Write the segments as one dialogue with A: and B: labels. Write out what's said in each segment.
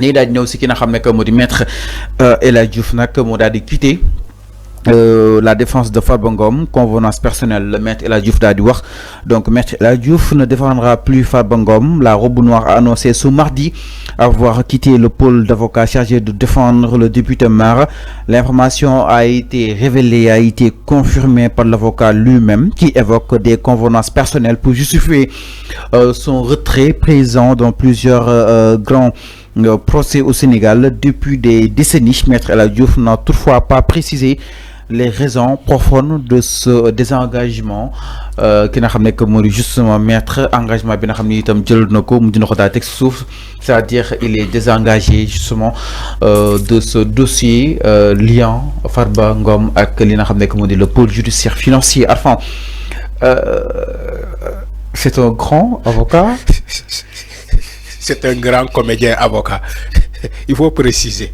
A: ni daal di ñëw si ki nga xam ne que moo di maître El Hadji Diouf nag moo daal di quitté la défense de Farba Ngom, convenance personnelle, le maître El Hadji Diouf daal di wax. Donc maître El Hadji Diouf ne défendra plus Farba Ngom. La robe noire a annoncé ce mardi avoir quitté le pôle d'avocats chargé de défendre le député maire. L'information a été révélée, a été confirmée par l'avocat lui-même qui évoque des convenances personnelles pour justifier son retrait présent dans plusieurs grands procès au Sénégal depuis des décennies. Maître El Hadji Diouf n'a toutefois pas précisé les raisons profondes de ce désengagement qui n'a xamné que modi justement maître engagement bi nga xamni itam jël nako mu dina ko da tek souf, c'est-à-dire il est désengagé justement de ce dossier liant Farba Ngom ak li nga xamné que modi le pôle judiciaire financier. Enfin c'est un grand avocat.
B: C'est un grand comédien avocat. Il faut préciser.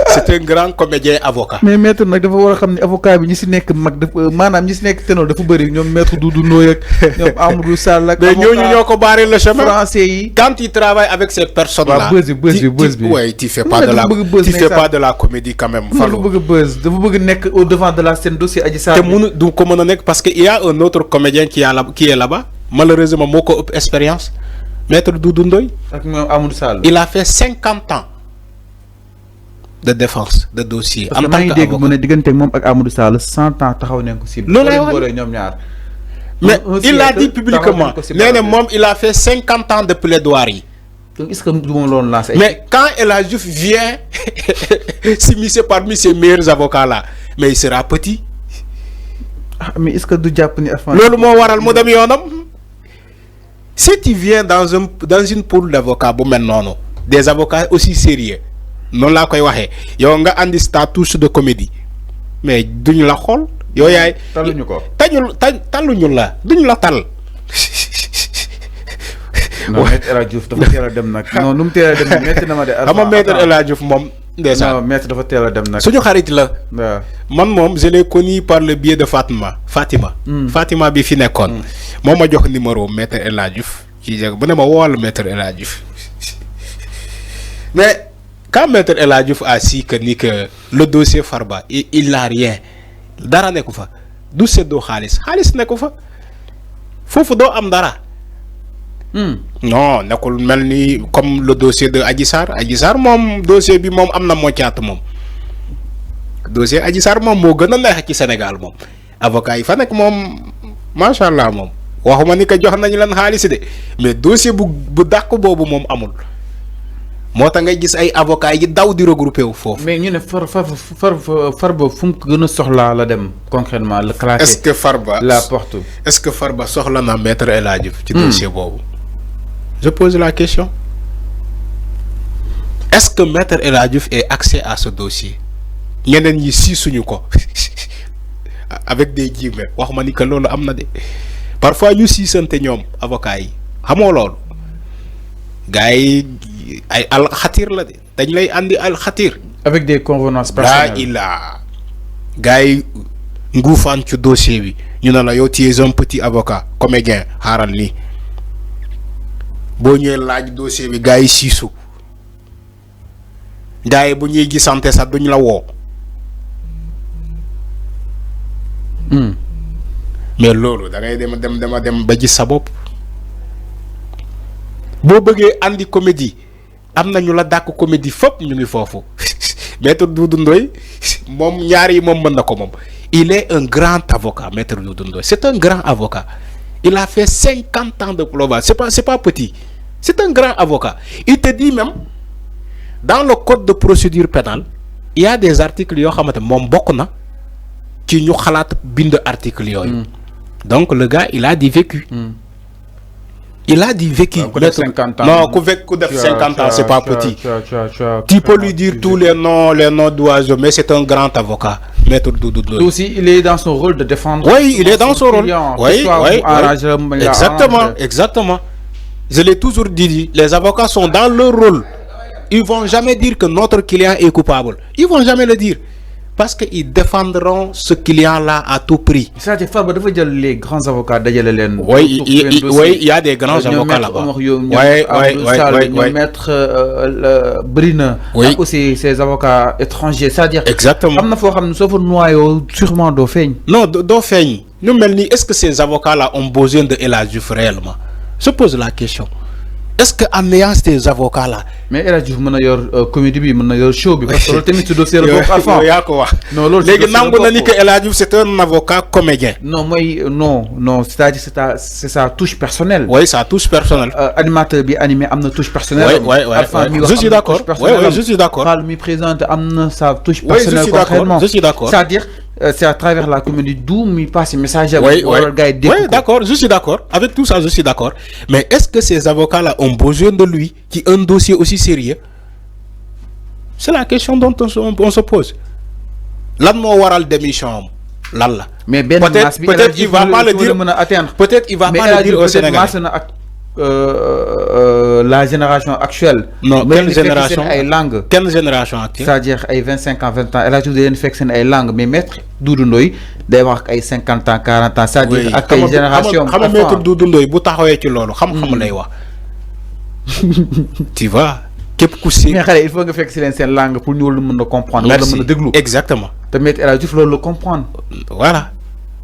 B: C'est un grand comédien avocat.
A: Mais maître nak dafa wara xamni avocat bi ñi ci nek mag dafa manam ñi ci nek ténor dafa bari ñom maître Doudou Ndoye ak ñom Amadou Sall ak.
B: Mais ñooñu ñoko barrer le chemin
A: français yi.
B: Quand il travaille avec ces personnes là. Ouais, tu fais pas de la comédie quand même.
A: Dafa bëgg buzz, dafa bëgg nek au devant de la scène dossier Adji Sarr.
B: Té mënu du ko mëna nek parce que il y a un autre comédien qui est là-bas. Malheureusement moko ëpp expérience. Maître Doudou Ndoye
A: ak Amadou Sall.
B: Il a fait 50 ans de défense de dossier.
A: En tant qu'avocat mu ne diggante mom ak Amadou Sall 100 ans taxaw nañ ko ci. Ñom ñaar.
B: Mais il a dit publiquement, il a fait 50 ans de plaidoirie.
A: Donc est-ce que nous devons l'on lancer?
B: Mais quand El Hadji Diouf vient s'immiscer parmi ces meilleurs avocats là, mais il sera petit.
A: Mais est-ce que du japp ni afan
B: lolu mo waral mo dem yonam? Si tu viens dans une pool d'avocats bu mel noonu, des avocats aussi sérieux, non la koy waxé, yow nga andi status de comédie, mais duñ la xol, yow yaay
A: taluñu ko.
B: Taluñu la, duñ la tal.
A: Non, maître El Hadji Diouf dafa téla dem nak. Non, num téla dem metti na ma dé.
B: Ama maître El Hadji Diouf mom déjà.
A: Non, maître dafa téla dem nak.
B: Suñu xarit la.
A: Waaw.
B: Man mom je l'ai connu par le biais de Fatima. Fatima bi fi nekkon. Moma jox numéro maître El Hadji Diouf. Ci bu ne ma wol maître El Hadji Diouf. Mais quand maître El Hadji Diouf a su que le dossier Farba il n'a rien. Dara nekku fa. Du seddo xaliss. Xaliss nekku fa. Fofu do am dara. Non, nekul melni comme le dossier de Adji Sarr. Adji Sarr mom dossier bi mom amna mocciat mom. Dossier Adji Sarr mom mo gëna neex ci Sénégal mom. Avocat yi fa nek mom machallah mom. Waxuma ni ka jox nañ lan xaliss de, mais dossier bu dakk bobu mom amul. Mota ngay gis ay avocat yi daw di regrouper wu fofu.
A: Mais ñu ne Farba fu mu gëna soxla la dem concrètement le classer.
B: Est-ce que Farba
A: la porte?
B: Est-ce que Farba soxla na maître El Hadji Diouf ci dossier bobu? Je pose la question. Est-ce que maître El Hadji Diouf ait accès à ce dossier? Ñeneen ñi si suñu ko avec des guillemets waxuma ni que lolu amna de. Parfois ñu si sante ñom avocat yi xamoo loolu gaay ay al khatir la de dañ lay andi al khatir
A: avec des convenances personnelles.
B: Là il a gaay ngoufan ci dossier bi ñu na la yow tu es un petit avocat comédien xaaral ni bo ñëw laaj dossier bi gaay siisu gaay bu ñuy gisante sax duñ la woo. Mais loolu da ngay dem ba gis sa bopp boo bëggee andi comédie am na ñu la dàkk comédie fop ñu ngi foofu. Maître Doudou Ndoye moom ñaar yi moom mën na ko moom. Il est un grand avocat, Maître Doudou Ndoye. C'est un grand avocat. Il a fait 50 ans de plaidoirie. C'est pas petit. C'est un grand avocat. Il te dit même dans le code de procédure pénale, il y a des articles yoo xamante moom bokk na ci ñu xalaat bind article yooyu. Donc le gars il a du vécu. Il a du vécu.
A: Coup de 50 ans.
B: Non, coup de 50 ans, c'est pas petit. Tu peux lui dire tous les noms d'oiseaux, mais c'est un grand avocat, Maître Doudou Ndoye.
A: Aussi, il est dans son rôle de défendre.
B: Oui, il est dans son rôle. Oui. Exactement. Je l'ai toujours dit, les avocats sont dans leur rôle. Ils vont jamais dire que notre client est coupable. Ils vont jamais le dire. parce qu'ils défendront ce client-là à tout prix.
A: C'est-à-dire Farba dafa jël les grands avocats dajale leen.
B: Oui, il y a des grands avocats là-bas.
A: Oui, maître Brina.
B: Oui.
A: Aussi ces avocats étrangers. C'est-à-dire.
B: Exactement.
A: Am na foo xam ne soo fa noyau sûrement doo feeñ.
B: Non, doo feeñ. Nous est-ce que ces avocats-là ont besoin de El Hadji Diouf réellement? Je pose la question. Est-ce qu'en ayant ces avocats-là...
A: Mais El Hadji Diouf mën na yor comédie bi, mën na yor show bi, parce que loolu tamit ci dossier la bokk Alpha. Non, loolu
B: léegi nangu na ni que El Hadji Diouf c'est un avocat comédien.
A: Non, non, c'est-à-dire c'est sa touche personnelle.
B: Oui, sa touche personnelle.
A: Animateur bi animé am na touche personnelle.
B: Oui. Je suis d'accord. Oui, je suis d'accord.
A: Fall mi présente am na sa touche personnelle.
B: Je suis d'accord.
A: C'est-à-dire c'est à travers la comédie d'où il passe message à
B: oui, d'accord, je suis d'accord. Avec tout ça, je suis d'accord. Mais est-ce que ces avocats-là ont besoin de lui, qui a un dossier aussi sérieux? C'est la question dont on se pose. Lan mo waral démission lan la.
A: Mais
B: peut-être il va pas le dire. Peut-être il va pas le dire au Sénégal.
A: La génération actuelle.
B: Non, quelle génération?
A: Quelle génération actuelle? C'est-à-dire ay 25 ans, 20 ans. Elle a toujours des fekk sen ay langue, mais maître Doudou Ndoye day wax ay 50 ans, 40 ans, c'est-à-dire ak ay génération.
B: Xam maître Doudou Ndoye bu taxawé ci lolu xam lay wax. Tu vois? Képp ku ci.
A: Mais xalé il faut nga fekk ci len sen langue pour ñu mëna comprendre wala mëna déglu.
B: Exactement.
A: Te maître El Hadji Diouf lolu comprendre.
B: Voilà.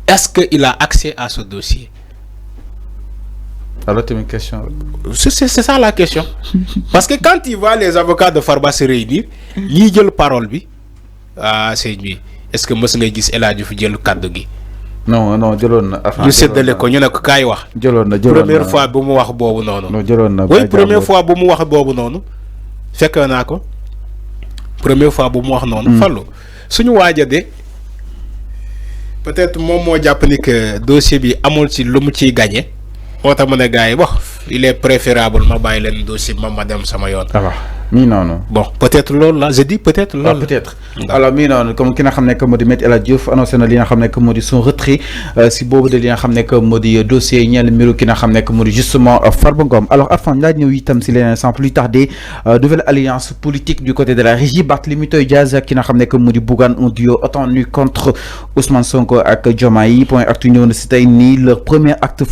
B: Est-ce qu'il a accès à ce dossier?
A: Alors, tu as une question.
B: C'est ça la question. Parce que quand il voit les avocats de Farba se réunir, ils disent parole. C'est lui. Est-ce que moi, je dis El Hadji Diouf le cadre gi?
A: Non, jëloon.
B: Ñu séddale ko ñu ne ko kaay wax. Première fois bu mu wax boobu noonu.
A: Non, jëloon na.
B: Oui, première fois bu mu wax boobu noonu. Fekk naa ko. Première fois bu mu wax noonu. Fallu suñu waaja de peut-être moom moo jàpp ni que dossier bi amul ci lu mu ciy gagné. Il est préférable ma bàyyi leen dossier ma dem sama yoon.
A: Non.
B: Bon, peut-être loolu là, je dis peut-être loolu.
A: Peut-être. Alors non, comme ki nga xam ne que moo di Maître El Hadji Diouf annoncé na li nga xam ne que moo di son retrait si boobu de li nga xam ne que moo di dossier ñeel mbiru ki nga xam ne que moo di justement Farba Ngom. Alors Arfan laaj ñëw itam si leneen sans plus tarder nouvelle alliance politique du côté de la régie Barthélémy Toye Dias ki nga xam ne que moo di Bougane, un duo attendu contre Ousmane Sonko ak Diomaye. Point actu ñëw na si tey nii leur premier acte